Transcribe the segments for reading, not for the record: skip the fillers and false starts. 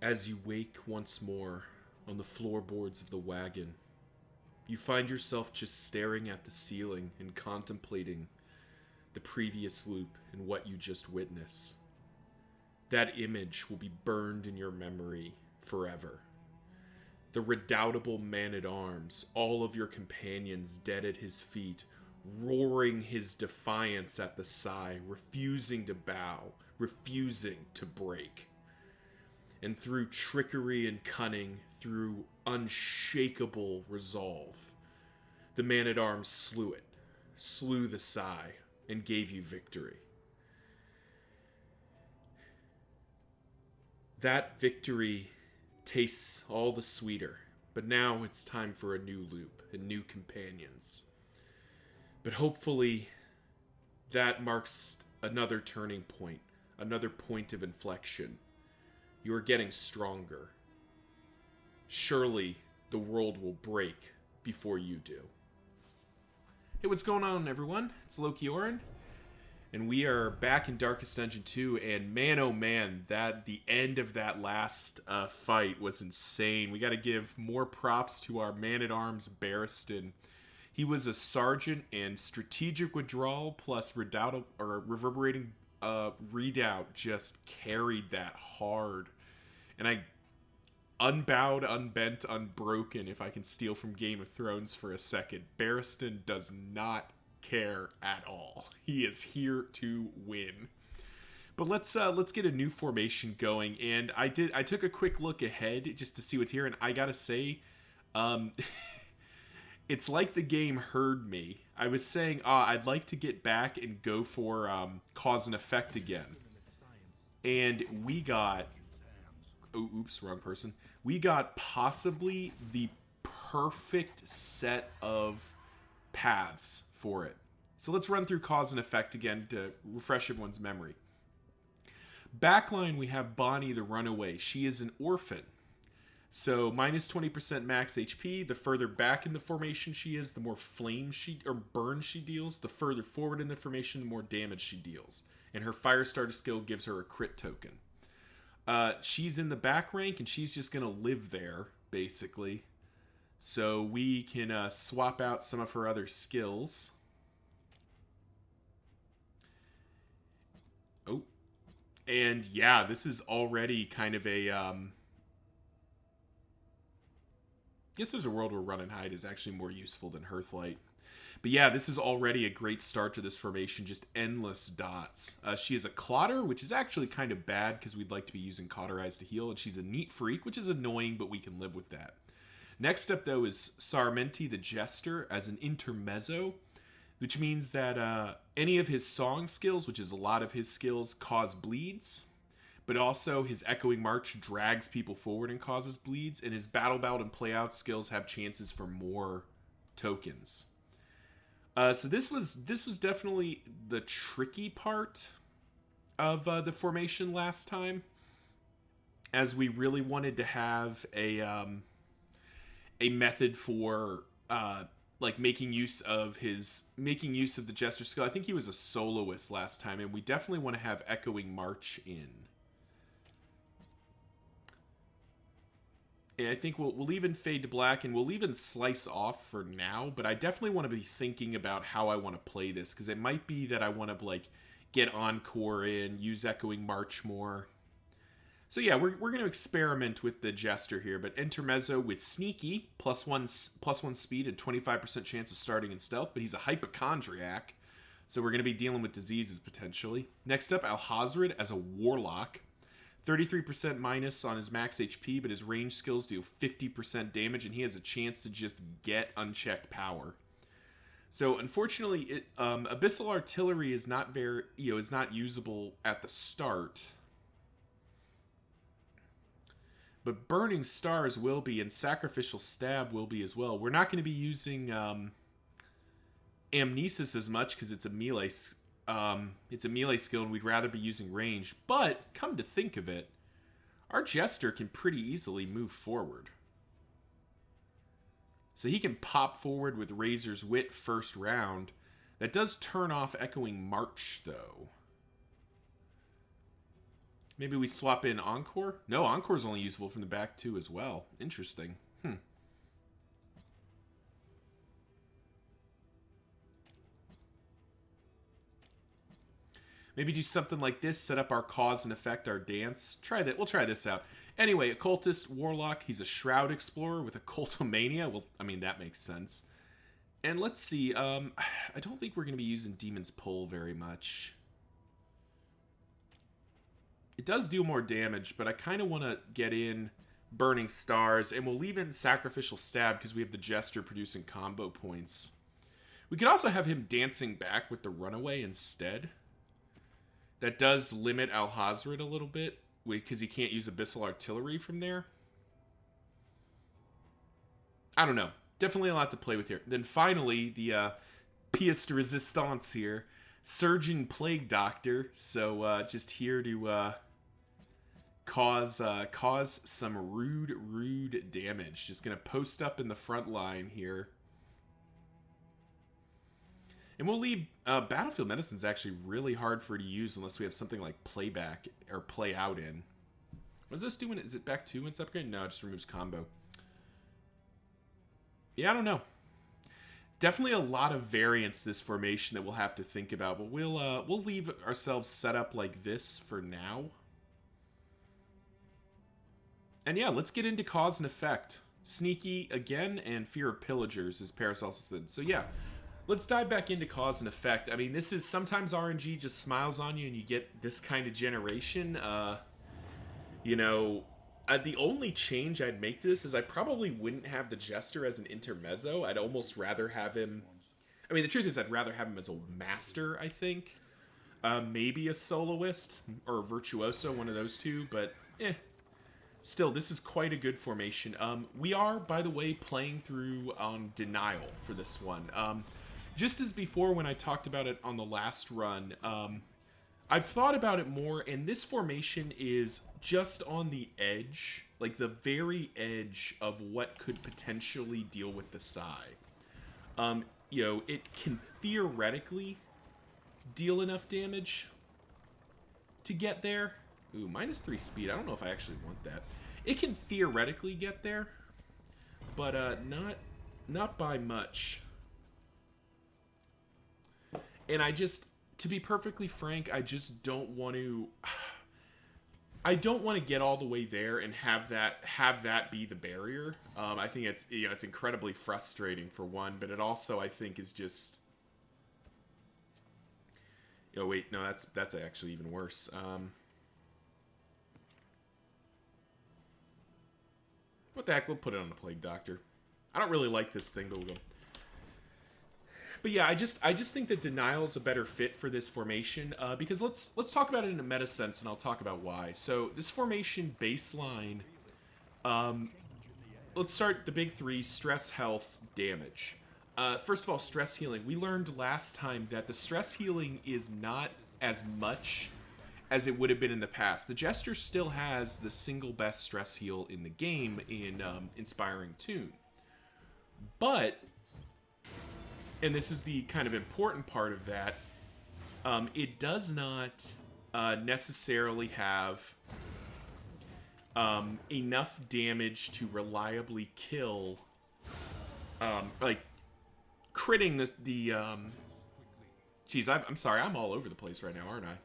As you wake once more on the floorboards of the wagon, you find yourself just staring at the ceiling and contemplating the previous loop and what you just witnessed. That image will be burned in your memory forever. The redoubtable man at arms, all of your companions dead at his feet, roaring his defiance at the sigh, refusing to bow, refusing to break. And through trickery and cunning, through unshakable resolve, the man at arms slew it, slew the sigh, and gave you victory. That victory tastes all the sweeter, but now it's time for a new loop and new companions. But hopefully, that marks another turning point, another point of inflection. You are getting stronger. Surely, the world will break before you do. Hey, what's going on, everyone? It's Loki Oren, and we are back in Darkest Dungeon 2, and man, oh man, the end of that last fight was insane. We got to give more props to our man-at-arms, Barristan. He was a sergeant, and strategic withdrawal plus reverberating redoubt just carried that hard. And I unbowed, unbent, unbroken, if I can steal from Game of Thrones for a second. Barristan does not care at all. He is here to win. But let's get a new formation going. And I took a quick look ahead just to see what's here, and I gotta say, it's like the game heard me. I was saying, I'd like to get back and go for cause and effect again. And we got... Oh, oops, wrong person. We got possibly the perfect set of paths for it. So let's run through cause and effect again to refresh everyone's memory. Backline, we have Bonnie the Runaway. She is an orphan. So minus 20% max HP. The further back in the formation she is, the more flame burn she deals. The further forward in the formation, the more damage she deals. And her Firestarter skill gives her a crit token. She's in the back rank, and she's just going to live there, basically. So we can swap out some of her other skills. Oh. And yeah, this is already kind of a... I guess there's a world where Run and Hide is actually more useful than Hearthlight. But yeah, this is already a great start to this formation, just endless dots. She is a Clotter, which is actually kind of bad because we'd like to be using Cauterize to heal. And she's a Neat Freak, which is annoying, but we can live with that. Next up, though, is Sarmenti The Jester as an intermezzo, which means that any of his song skills, which is a lot of his skills, cause bleeds. But also, his Echoing March drags people forward and causes bleeds. And his Battle Bout and Playout skills have chances for more tokens. So this was definitely the tricky part of the formation last time, as we really wanted to have a method for like making use of the Jester skill. I think he was a soloist last time, and we definitely want to have Echoing March in. And I think we'll even Fade to Black, and we'll even Slice Off for now, but I definitely want to be thinking about how I want to play this, because it might be that I want to, like, get Encore in, use Echoing March more. So yeah, we're going to experiment with the Jester here, but Intermezzo with Sneaky, plus one speed and 25% chance of starting in stealth, but he's a hypochondriac, so we're going to be dealing with diseases potentially. Next up, Alhazrat as a Warlock. 33% minus on his max HP, but his range skills do 50% damage, and he has a chance to just get unchecked power. So unfortunately, Abyssal Artillery is not is not usable at the start. But Burning Stars will be, and Sacrificial Stab will be as well. We're not going to be using Amnesis as much because it's a melee skill, and we'd rather be using range. But, come to think of it, our Jester can pretty easily move forward. So he can pop forward with Razor's Wit first round. That does turn off Echoing March, though. Maybe we swap in Encore? No, Encore's only usable from the back too as well. Interesting. Maybe do something like this, set up our cause and effect, our dance. Try that. We'll try this out. Anyway, Occultist, Warlock. He's a Shroud Explorer with a Cultomania. Well, I mean, that makes sense. And let's see. I don't think we're going to be using Demon's Pull very much. It does do more damage, but I kind of want to get in Burning Stars, and we'll leave in Sacrificial Stab because we have the Jester producing combo points. We could also have him dancing back with the Runaway instead. That does limit Alhazrat a little bit, because he can't use Abyssal Artillery from there. I don't know. Definitely a lot to play with here. Then finally, the pièce de résistance here. Surgeon Plague Doctor. So just here to cause some rude damage. Just going to post up in the front line here. And we'll leave Battlefield Medicine's actually really hard for it to use unless we have something like playback or play out in. What's this doing? Is it back 2 when it's upgraded? No, it just removes combo. Yeah, I don't know. Definitely a lot of variance this formation that we'll have to think about, but we'll leave ourselves set up like this for now. And yeah, let's get into cause and effect. Sneaky again, and Fear of Pillagers, as Paracelsus said. So yeah. Let's dive back into cause and effect. I mean, this is sometimes RNG just smiles on you and you get this kind of generation. You know, the only change I'd make to this is I probably wouldn't have the Jester as an intermezzo. I'd almost rather have him... I mean, the truth is I'd rather have him as a master, I think. Maybe a soloist or a virtuoso, one of those two, but Still, this is quite a good formation. We are, by the way, playing through on Denial for this one. Just as before when I talked about it on the last run, I've thought about it more, and this formation is just on the edge, like the very edge of what could potentially deal with the Psy. You know, it can theoretically deal enough damage to get there. Ooh, -3 speed. I don't know if I actually want that. It can theoretically get there, but not by much. And to be perfectly frank, I just don't want to... I don't want to get all the way there and have that be the barrier. I think it's incredibly frustrating for one, but it also, I think, is just... Oh, wait, no, that's actually even worse. What the heck, we'll put it on the Plague Doctor. I don't really like this thing, but we'll go... But yeah, I just think that Denial is a better fit for this formation, because let's talk about it in a meta sense, and I'll talk about why. So this formation baseline, let's start the big three: stress, health, damage. First of all, stress healing. We learned last time that the stress healing is not as much as it would have been in the past. The Jester still has the single best stress heal in the game in Inspiring Tune, but... And this is the kind of important part of that. It does not necessarily have enough damage to reliably kill, like critting the. Geez, I'm sorry, I'm all over the place right now, aren't I?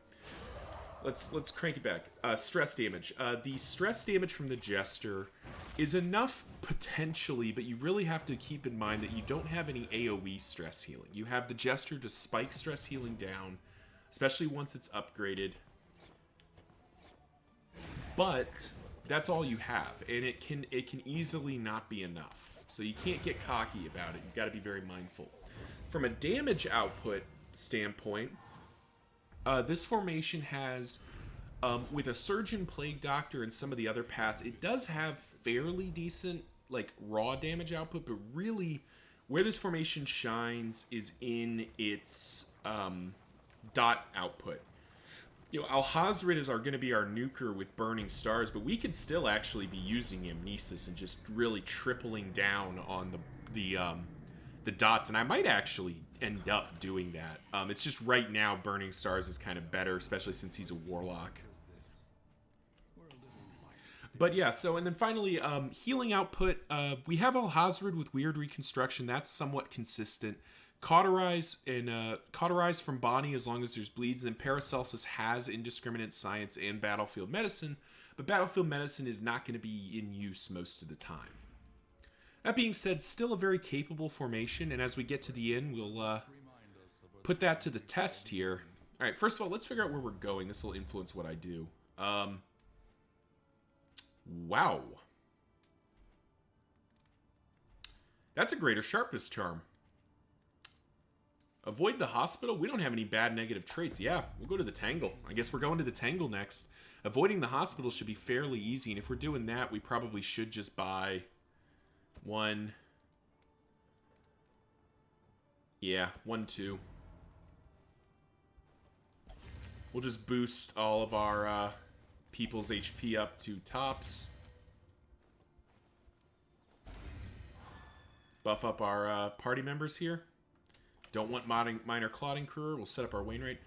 Let's crank it back. Stress damage. The stress damage from the Jester is enough potentially, but you really have to keep in mind that you don't have any AoE stress healing. You have the Jester to spike stress healing down, especially once it's upgraded. But that's all you have, and it can easily not be enough. So you can't get cocky about it. You've got to be very mindful. From a damage output standpoint, this formation has, with a Surgeon Plague Doctor and some of the other paths, it does have fairly decent, like, raw damage output, but really, where this formation shines is in its dot output. You know, Alhazrat are going to be our nuker with Burning Stars, but we could still actually be using Amnesis and just really tripling down on the dots, and I might actually end up doing that. It's just right now Burning Stars is kind of better, especially since he's a Warlock. But yeah, so and then finally, healing output. We have Alhazrat with weird reconstruction. That's somewhat consistent. Cauterize from Bonnie as long as there's bleeds. And then Paracelsus has indiscriminate science and battlefield medicine, but battlefield medicine is not going to be in use most of the time. That being said, still a very capable formation, and as we get to the end, we'll put that to the test here. All right, first of all, let's figure out where we're going. This will influence what I do. Wow. That's a greater sharpness charm. Avoid the hospital? We don't have any bad negative traits. Yeah, we'll go to the Tangle. I guess we're going to the Tangle next. Avoiding the hospital should be fairly easy, and if we're doing that, we probably should just buy one. Yeah, 1, 2. We'll just boost all of our people's HP up to tops. Buff up our party members here. Don't want minor clotting crew. We'll set up our Wainwright.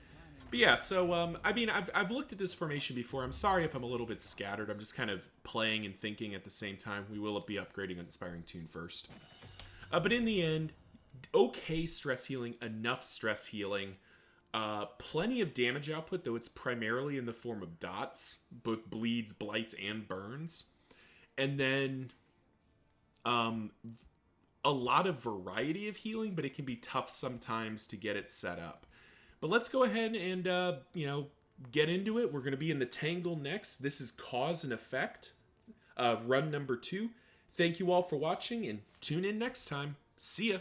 But yeah, so, I mean, I've looked at this formation before. I'm sorry if I'm a little bit scattered. I'm just kind of playing and thinking at the same time. We will be upgrading Inspiring Tune first. But in the end, okay stress healing, enough stress healing. Plenty of damage output, though it's primarily in the form of dots. Both bleeds, blights, and burns. And then, a lot of variety of healing, but it can be tough sometimes to get it set up. But let's go ahead and, get into it. We're going to be in the Tangle next. This is Cause and Effect, run number 2. Thank you all for watching, and tune in next time. See ya!